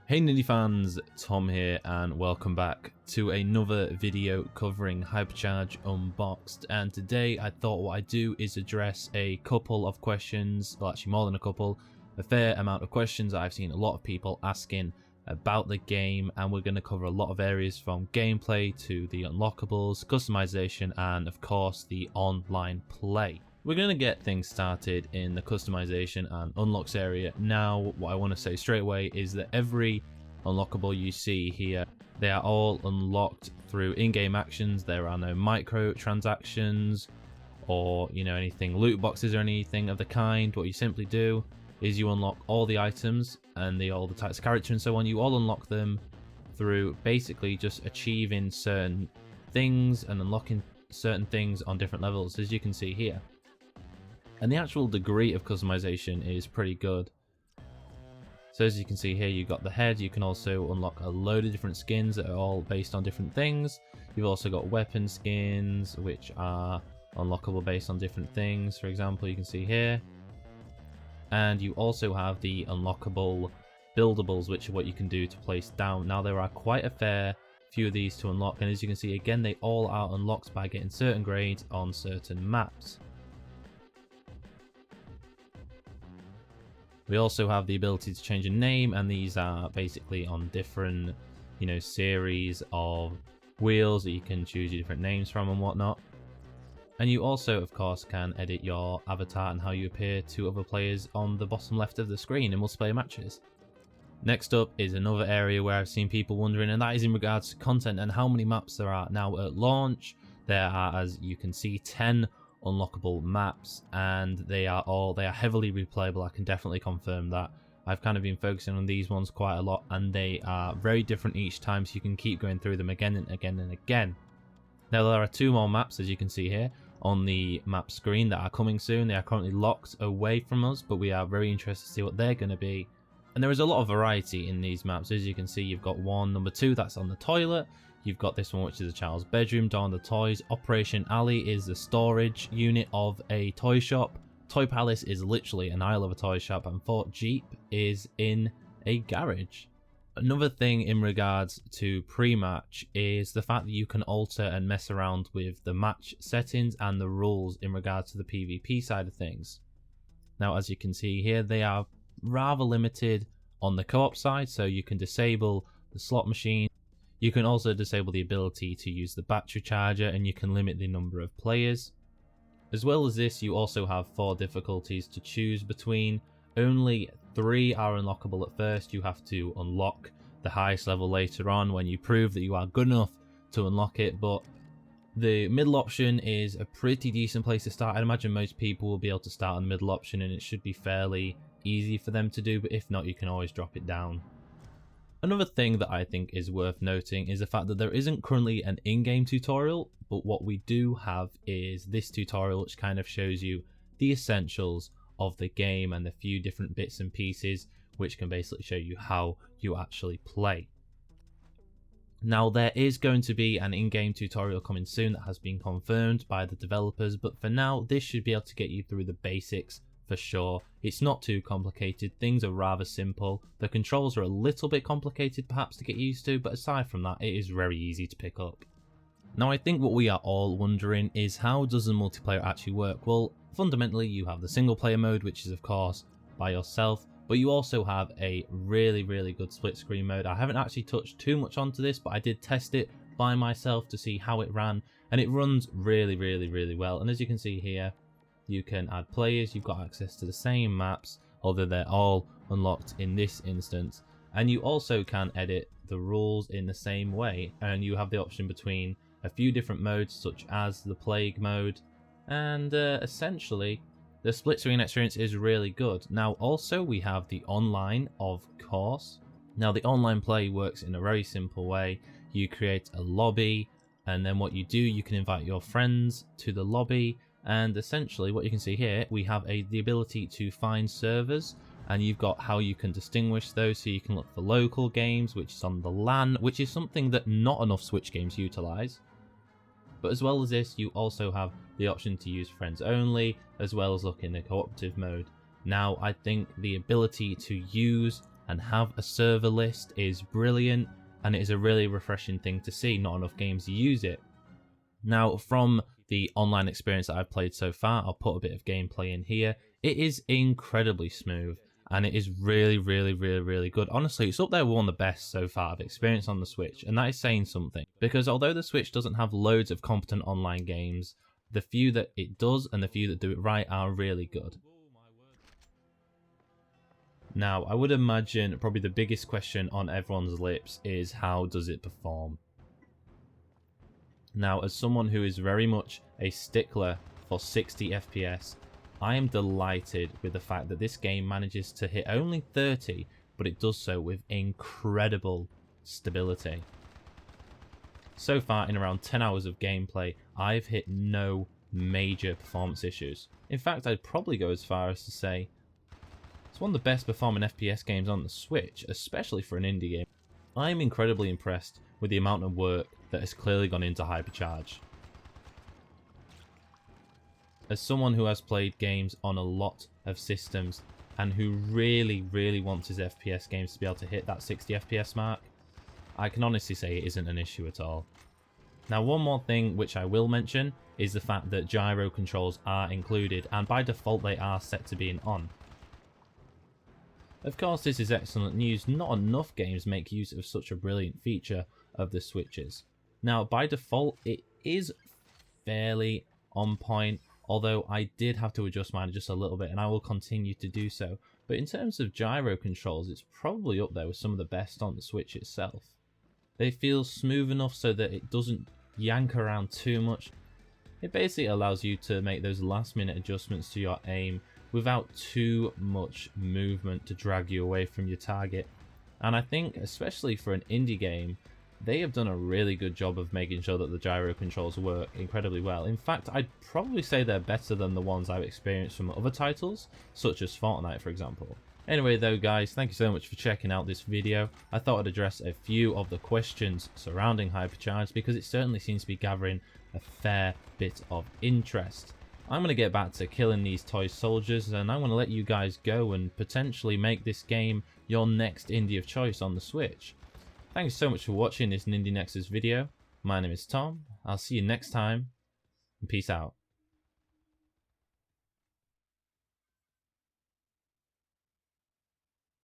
Hey Nindy fans, Tom here and welcome back to another video covering Hypercharge Unboxed. And today I thought what I'd do is address a couple of questions, well actually more than a couple, a fair amount of questions that I've seen a lot of people asking about the game, and we're going to cover a lot of areas from gameplay to the unlockables, customization and of course the online play. We're going to get things started in the customization and unlocks area. Now, what I want to say straight away is that every unlockable you see here, they are all unlocked through in-game actions. There are no microtransactions or, anything, loot boxes or anything of the kind. What you simply do is you unlock all the items and all the types of character and so on. You all unlock them through basically just achieving certain things and unlocking certain things on different levels, as you can see here. And the actual degree of customization is pretty good. So as you can see here, you've got the head. You can also unlock a load of different skins that are all based on different things. You've also got weapon skins, which are unlockable based on different things. For example, you can see here. And you also have the unlockable buildables, which are what you can do to place down. Now, there are quite a fair few of these to unlock. And as you can see, again, they all are unlocked by getting certain grades on certain maps. We also have the ability to change a name, and these are basically on different, series of wheels that you can choose your different names from and whatnot. And you also, of course, can edit your avatar and how you appear to other players on the bottom left of the screen in multiplayer matches. Next up is another area where I've seen people wondering, and that is in regards to content and how many maps there are. Now at launch, there are, as you can see, 10 unlockable maps, and they are heavily replayable. I can definitely confirm that. I've kind of been focusing on these ones quite a lot, and they are very different each time, so you can keep going through them again and again and again. Now there are 2 more maps, as you can see here on the map screen, that are coming soon. They are currently locked away from us, but we are very interested to see what they're going to be. And there is a lot of variety in these maps. As you can see, you've got number 2 that's on the toilet. You've got this one, which is a child's bedroom, Dawn the Toys. Operation Alley is the storage unit of a toy shop. Toy Palace is literally an aisle of a toy shop, and Fort Jeep is in a garage. Another thing in regards to pre-match is the fact that you can alter and mess around with the match settings and the rules in regards to the PvP side of things. Now, as you can see here, they are rather limited on the co-op side, so you can disable the slot machine. You can also disable the ability to use the battery charger, and you can limit the number of players. As well as this, you also have 4 difficulties to choose between. Only 3 are unlockable at first. You have to unlock the highest level later on when you prove that you are good enough to unlock it, but the middle option is a pretty decent place to start. I'd imagine most people will be able to start on the middle option, and it should be fairly easy for them to do, but if not, you can always drop it down. Another thing that I think is worth noting is the fact that there isn't currently an in-game tutorial, but what we do have is this tutorial, which kind of shows you the essentials of the game and the few different bits and pieces, which can basically show you how you actually play. Now, there is going to be an in-game tutorial coming soon that has been confirmed by the developers, but for now, this should be able to get you through the basics for sure. It's not too complicated. Things are rather simple. The controls are a little bit complicated perhaps to get used to, but aside from that, it is very easy to pick up. Now, I think what we are all wondering is, how does the multiplayer actually work? Well, fundamentally, you have the single player mode, which is of course by yourself, but you also have a really good split screen mode. I haven't actually touched too much onto this, but I did test it by myself to see how it ran, and it runs really well. And as you can see here, you can add players. You've got access to the same maps, although they're all unlocked in this instance, and you also can edit the rules in the same way, and you have the option between a few different modes, such as the plague mode, and essentially the split screen experience is really good. Now also we have the online, of course. Now the online play works in a very simple way. You create a lobby, and then what you do, you can invite your friends to the lobby. And essentially what you can see here, we have the ability to find servers, and you've got how you can distinguish those. So you can look for local games, which is on the LAN, which is something that not enough Switch games utilize. But as well as this, you also have the option to use friends only, as well as look in the cooperative mode. Now, I think the ability to use and have a server list is brilliant, and it is a really refreshing thing to see. Not enough games use it. Now, from the online experience that I've played so far, I'll put a bit of gameplay in here. It is incredibly smooth, and it is really good. Honestly, it's up there with one of the best so far I've experienced on the Switch, and that is saying something, because although the Switch doesn't have loads of competent online games, the few that it does and the few that do it right are really good. Now, I would imagine probably the biggest question on everyone's lips is, how does it perform? Now, as someone who is very much a stickler for 60 FPS, I am delighted with the fact that this game manages to hit only 30, but it does so with incredible stability. So far, in around 10 hours of gameplay, I've hit no major performance issues. In fact, I'd probably go as far as to say it's one of the best performing FPS games on the Switch, especially for an indie game. I'm incredibly impressed with the amount of work that has clearly gone into Hypercharge. As someone who has played games on a lot of systems and who really wants his FPS games to be able to hit that 60 FPS mark, I can honestly say it isn't an issue at all. Now, one more thing which I will mention is the fact that gyro controls are included, and by default they are set to being on. Of course, this is excellent news. Not enough games make use of such a brilliant feature of the Switches. Now, by default, it is fairly on point, although I did have to adjust mine just a little bit, and I will continue to do so. But in terms of gyro controls, it's probably up there with some of the best on the Switch itself. They feel smooth enough so that it doesn't yank around too much. It basically allows you to make those last minute adjustments to your aim without too much movement to drag you away from your target. And I think, especially for an indie game, they have done a really good job of making sure that the gyro controls work incredibly well. In fact, I'd probably say they're better than the ones I've experienced from other titles, such as Fortnite, for example. Anyway though, guys, thank you so much for checking out this video. I thought I'd address a few of the questions surrounding Hypercharge because it certainly seems to be gathering a fair bit of interest. I'm going to get back to killing these toy soldiers, and I'm going to let you guys go and potentially make this game your next indie of choice on the Switch. Thanks so much for watching this Nindy Nexus video. My name is Tom. I'll see you next time, and peace out.